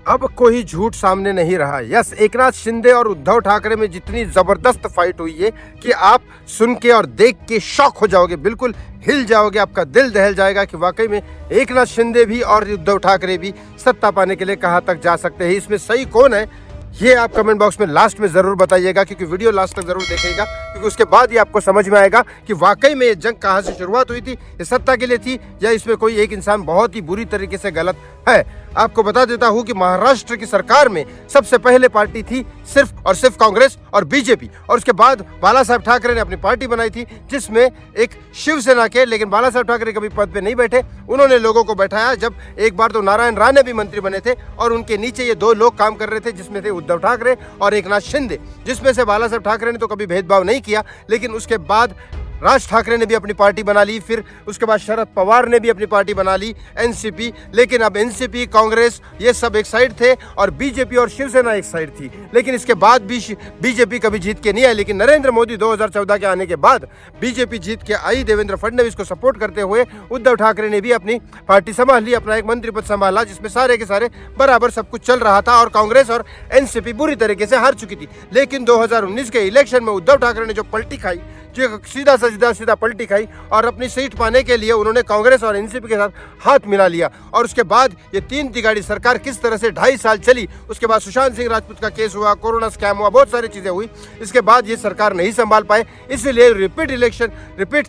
अब कोई झूठ सामने नहीं रहा। यस, एकनाथ शिंदे और उद्धव ठाकरे में जितनी जबरदस्त फाइट हुई है कि आप सुन के और देख के शॉक हो जाओगे, बिल्कुल हिल जाओगे, आपका दिल दहल जाएगा कि वाकई में एकनाथ शिंदे भी और उद्धव ठाकरे भी सत्ता पाने के लिए कहां तक जा सकते हैं। इसमें सही कौन है ये आप कमेंट बॉक्स में लास्ट में जरूर बताइएगा, क्योंकि वीडियो लास्ट तक जरूर देखिएगा, क्योंकि उसके बाद ही आपको समझ में आएगा कि वाकई में ये जंग कहां से शुरुआत हुई थी, ये सत्ता के लिए थी या इसमें कोई एक इंसान बहुत ही बुरी तरीके से गलत है। आपको बता देता हूं कि महाराष्ट्र की सरकार में सबसे पहले पार्टी थी सिर्फ और सिर्फ कांग्रेस और बीजेपी, और उसके बाद बाला साहब ठाकरे ने अपनी पार्टी बनाई थी जिसमें एक शिवसेना के, लेकिन बाला साहब ठाकरे कभी पद पे नहीं बैठे, उन्होंने लोगों को बैठाया। जब एक बार तो नारायण राणे भी मंत्री बने थे और उनके नीचे ये दो लोग काम कर रहे थे जिसमें थे उद्धव ठाकरे और एकनाथ शिंदे, जिसमें से बाला साहब ठाकरे ने तो कभी भेदभाव नहीं किया, लेकिन उसके बाद राज ठाकरे ने भी अपनी पार्टी बना ली, फिर उसके बाद शरद पवार ने भी अपनी पार्टी बना ली एनसीपी। लेकिन अब एनसीपी, कांग्रेस ये सब एक साइड थे और बीजेपी और शिवसेना एक साइड थी। लेकिन इसके बाद भी बीजेपी कभी जीत के नहीं आई, लेकिन नरेंद्र मोदी 2014 के आने के बाद बीजेपी जीत के आई। देवेंद्र फडणवीस को सपोर्ट करते हुए उद्धव ठाकरे ने भी अपनी पार्टी संभाल ली, अपना एक मंत्री पद संभाला, जिसमें सारे के सारे बराबर सब कुछ चल रहा था और कांग्रेस और एनसीपी बुरी तरीके से हार चुकी थी। लेकिन 2019 के इलेक्शन में उद्धव ठाकरे ने जो पलटी खाई, जो सीधा पलटी खाई, और अपनी सीट पाने के लिए उन्होंने कांग्रेस और एनसीपी के साथ हाथ मिला लिया। और उसके बाद ये तीन तिगाड़ी सरकार किस तरह से 2.5 साल चली, उसके बाद सुशांत सिंह राजपूत का केस हुआ, कोरोना स्कैम हुआ, बहुत सारी चीजें हुई, इसके बाद ये सरकार नहीं संभाल पाए, इसलिए रिपीट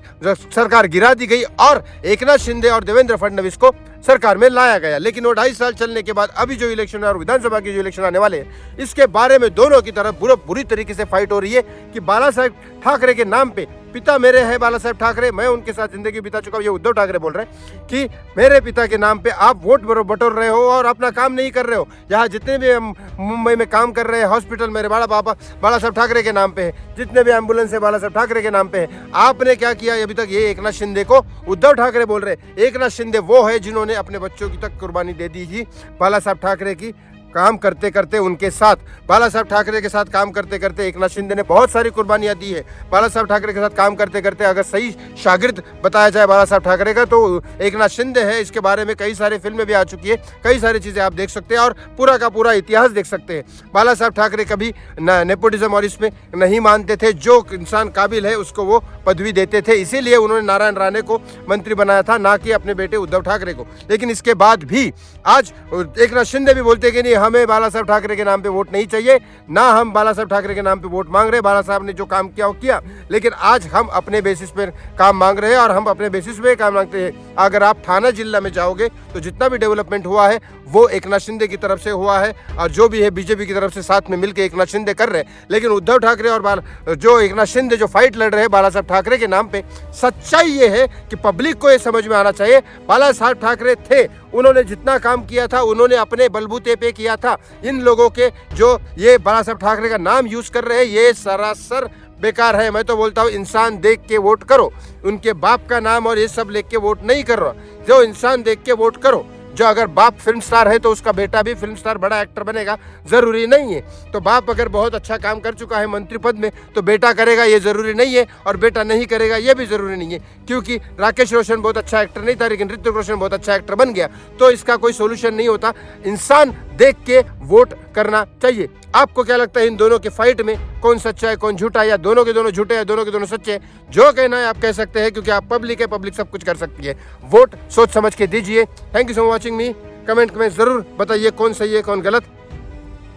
सरकार गिरा दी गई और एकनाथ शिंदे और देवेंद्र फडणवीस को सरकार में लाया गया। लेकिन वो 2.5 साल चलने के बाद अभी जो इलेक्शन है और विधानसभा के जो इलेक्शन आने वाले हैं, इसके बारे में दोनों की तरफ बुरी तरीके से फाइट हो रही है कि बाला साहब ठाकरे के नाम पे, पिता मेरे हैं बाला साहब ठाकरे, मैं उनके साथ जिंदगी बिता चुका हूं, ये उद्धव ठाकरे बोल रहे हैं कि मेरे पिता के नाम पे आप वोट बटोर रहे हो और अपना काम नहीं कर रहे हो। यहाँ जितने भी मुंबई में काम कर रहे हैं हॉस्पिटल मेरे बाला साहब ठाकरे के नाम पे है, जितने भी एम्बुलेंस है बाला साहब ठाकरे के नाम पे है। आपने क्या किया अभी तक? ये एकनाथ शिंदे को उद्धव ठाकरे बोल रहे हैं। एकनाथ शिंदे वो है जिन्होंने अपने बच्चों की तक कुर्बानी दे दी थी बाला साहब ठाकरे की काम करते करते, उनके साथ बाला साहब ठाकरे के साथ काम करते करते एकनाथ शिंदे ने बहुत सारी कुर्बानियां दी है। बाला साहब ठाकरे के साथ काम करते करते अगर सही शागिर्द बताया जाए बाला साहब ठाकरे का तो एकनाथ शिंदे है। इसके बारे में कई सारे फिल्में भी आ चुकी है, कई सारी चीजें आप देख सकते हैं और पूरा का पूरा इतिहास देख सकते हैं। बाला साहब ठाकरे कभी नेपोटिज्म और इसमें नहीं मानते थे, जो इंसान काबिल है उसको वो पदवी देते थे, इसीलिए उन्होंने नारायण राणे को मंत्री बनाया था, ना कि अपने बेटे उद्धव ठाकरे को। लेकिन इसके बाद भी आज एकनाथ शिंदे भी बोलते कि नहीं, हमें बाला साहब ठाकरे के नाम पे वोट नहीं चाहिए, ना हम बाला साहब ठाकरे के नाम पे वोट मांग रहे। बाला साहब ने जो काम किया वो किया, लेकिन आज हम अपने बेसिस पे काम मांग रहे हैं और हम अपने बेसिस पे काम मांगते हैं। अगर आप थाना जिला में जाओगे तो जितना भी डेवलपमेंट हुआ है वो एकनाथ शिंदे की तरफ से हुआ है और जो भी है बीजेपी की तरफ से साथ में मिलकर एकनाथ शिंदे कर रहे हैं। लेकिन उद्धव ठाकरे और जो एकनाथ शिंदे जो फाइट लड़ रहे हैं बाला साहब ठाकरे के नाम पे, सच्चाई ये है कि पब्लिक को ये समझ में आना चाहिए, बाला साहब ठाकरे थे, उन्होंने जितना काम किया था उन्होंने अपने बलबूते पे किया था। इन लोगों के जो ये बाला साहब ठाकरे का नाम यूज कर रहे हैं ये सरासर बेकार है। मैं तो बोलता हूँ इंसान देख के वोट करो, उनके बाप का नाम और ये सब लेके के वोट नहीं कर रहा, जो इंसान देख के वोट करो। जो अगर बाप फिल्म स्टार है तो उसका बेटा भी फिल्म स्टार बड़ा एक्टर बनेगा, जरूरी नहीं है। तो बाप अगर बहुत अच्छा काम कर चुका है मंत्री पद में तो बेटा करेगा ये जरूरी नहीं है, और बेटा नहीं करेगा ये भी जरूरी नहीं है। क्योंकि राकेश रोशन बहुत अच्छा एक्टर नहीं था लेकिन ऋतिक रोशन बहुत अच्छा एक्टर बन गया, तो इसका कोई सोल्यूशन नहीं होता। इंसान देख के वोट करना चाहिए। आपको क्या लगता है इन दोनों के फाइट में कौन सच्चा है कौन झूठा है, या दोनों के दोनों झूठे हैं दोनों के दोनों सच्चे हैं? जो कहना है आप कह सकते हैं, क्योंकि आप पब्लिक है, पब्लिक सब कुछ कर सकती है। वोट सोच समझ के दीजिए। Thank you so much watching me. Comment में जरूर बताइए कौन सही है कौन गलत।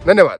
धन्यवाद।